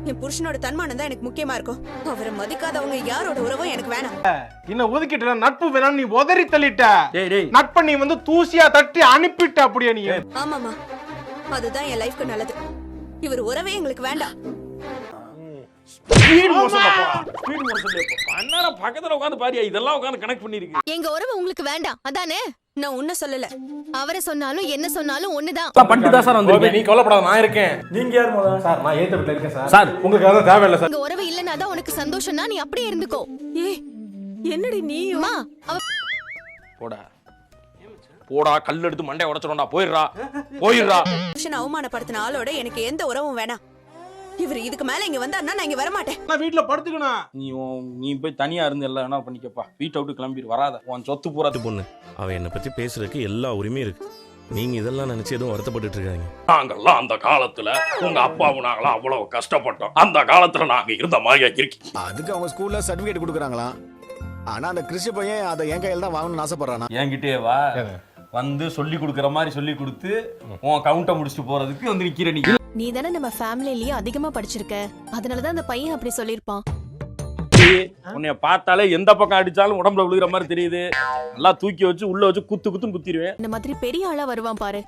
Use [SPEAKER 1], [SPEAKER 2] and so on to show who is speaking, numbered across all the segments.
[SPEAKER 1] என் புருஷனோட தன்மானம் தான் எனக்கு முக்கியமா இருக்கும். அவரை மதிக்காதவங்க யாரோட உறவும் எனக்கு வேணாம்.
[SPEAKER 2] இன்னும் ஒதுக்கிட்ட நட்பு வேணாம் நீ உதறி தள்ளிட்ட. நட்பை நீ வந்து தூசியா தட்டி அனுப்பிட்ட அப்படியே நீ.
[SPEAKER 1] ஆமாமா, அதுதான் என் லைஃப்க்கு நல்லது. இவர் உறவே எங்களுக்கு வேண்டாம்.
[SPEAKER 3] பக்கத்துல உட்காந்து பாரியா, இதெல்லாம் உட்காந்து கனெக்ட் பண்ணிருக்கு.
[SPEAKER 4] எங்க உறவு உங்களுக்கு வேண்டாம் அதானே?
[SPEAKER 1] நான் உன்ன சொல்லல.
[SPEAKER 4] அவரை சொன்னாலும் என்ன சொன்னாலும் ஒண்ணுதான்.
[SPEAKER 3] பண்ணிட்டு தான் சார் வந்து.
[SPEAKER 2] நீ கவலைப்படாத, நான் இருக்கேன்.
[SPEAKER 3] நீங்க யார் முதல்ல?
[SPEAKER 2] சார் நான் ஏத்த வீட்ல இருக்கேன் சார்.
[SPEAKER 3] சார்
[SPEAKER 2] உங்களுக்கு அதான் தேவையில்லை சார்.
[SPEAKER 4] எங்க உறவு இல்லனாதான் உனக்கு சந்தோஷம்னா நீ அப்படியே இருந்துக்கோ.
[SPEAKER 1] ஏய், என்னடி நீயுமா?
[SPEAKER 3] போடா போடா, கல் எடுத்து மண்டைய உடைச்சிடும்டா. போயிடுறா போயிடுறா.
[SPEAKER 1] புருஷனை அவமானப்படுத்தின ஆளோட எனக்கு எந்த உறவும் வேணாம். இவர் இதுக்கு மேல இங்க வந்தாருன்னா நான் இங்க வர மாட்டேன்.
[SPEAKER 2] நான் வீட்ல படுத்துக்கணும்.
[SPEAKER 3] நீ போய் தனியா இருந்து எல்லாம் என்ன பண்ணிக்கப்பா. வீட்டை விட்டு கிளம்பிடு, வராத. உன் சொத்து பூரா
[SPEAKER 5] பொண்ணு அவன் என்னை பத்தி பேசுறதுக்கு எல்லா உரிமையும் இருக்கு. நீங்க இதெல்லாம் நினைச்சு எதுவும் வருத்தப்பட்டு இருக்காங்க.
[SPEAKER 3] நாங்கெல்லாம் அந்த காலத்துல உங்க அப்பாவும் நாங்களாம் அவ்வளவு கஷ்டப்பட்டோம். அந்த காலத்துல நாங்க இருந்த மாதிரியா இருக்கு.
[SPEAKER 6] அதுக்கு அவங்க ஸ்கூல்ல சர்டிபிகேட் கொடுக்குறாங்களாம். ஆனா அந்த கிறிஸ்டி பையன் அதை என் கையில தான் வாங்கணும்னு ஆசைப்படுறானா.
[SPEAKER 3] என்கிட்டே வா வந்து சொல்லி கொடுக்கற மாதிரி சொல்லி கொடுத்து உன் கவுண்ட முடிச்சுட்டு போறதுக்கு வந்து நிக்கிற நீ.
[SPEAKER 4] நீ தானே நம்ம ஃபேமிலிலயே அதிகமா படிச்சிருக்க, அதனாலதான் அந்த பையன் அப்படி சொல்லிருப்பான்.
[SPEAKER 3] உன்னைய பார்த்தாலே எந்த பக்கம் அடிச்சாலும் உடம்புல விழுகிற மாதிரி தெரியுது. நல்லா தூக்கி வச்சு உள்ள வச்சு குத்துன்னு குத்திடுவேன்.
[SPEAKER 4] இந்த மாதிரி பெரிய ஆளா வருவான் பாரு,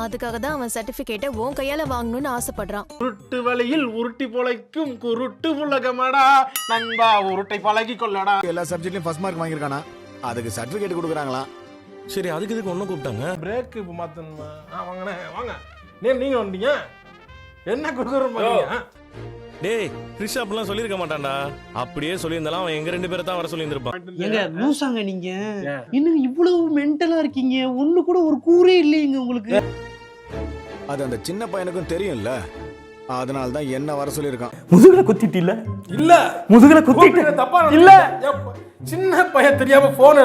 [SPEAKER 4] அதுக்காக தான் அவன் சர்டிபிகேட்டை உன் கையால வாங்கணும்னு ஆசைப்படுறான்.
[SPEAKER 2] உருட்டு வலையில் உருட்டி பொழைக்கும் குருட்டு உலகமடா நண்பா, உருட்டை பழகி கொள்ளடா.
[SPEAKER 6] எல்லா சப்ஜெக்ட்லயும் ஃபர்ஸ்ட் மார்க் வாங்கியிருக்கானா, அதுக்கு சர்டிபிகேட் கொடுக்குறாங்களாம்.
[SPEAKER 5] சரி, அதுக்கு இதுக்கு ஒன்னும் கூப்பிட்டாங்க.
[SPEAKER 2] பிரேக் இப்ப மாத்தணுமா? வாங்கண்ணே வாங்க. நீங்க வந்தீங்க என்ன கொடுக்குறோம்?
[SPEAKER 5] டேய், கிறிஷ் அப்படிலாம் சொல்லியிருக்க மாட்டான்டா. அப்படியே சொல்லியிருந்தாலும் அவன் எங்க 2 பேரை தான் வர சொல்லியிருந்திருப்பான்.
[SPEAKER 7] எங்க லூசாங்க நீங்க? இன்னும் இவ்வளவு மென்டலா இருக்கீங்க, ஒண்ணு கூட ஒரு கூரே இல்லைங்க உங்களுக்கு.
[SPEAKER 6] அது அந்த சின்ன பையனுக்கும் தெரியும்ல, அதனால தான் என்ன வர சொல்லியிருக்கான்.
[SPEAKER 3] முதுகுல குத்திட்டு இல்ல
[SPEAKER 2] இல்ல
[SPEAKER 3] முதுகுல குத்திட்டு
[SPEAKER 2] தப்பா
[SPEAKER 3] இல்ல.
[SPEAKER 2] சின்ன பையன் தெரியாம போன்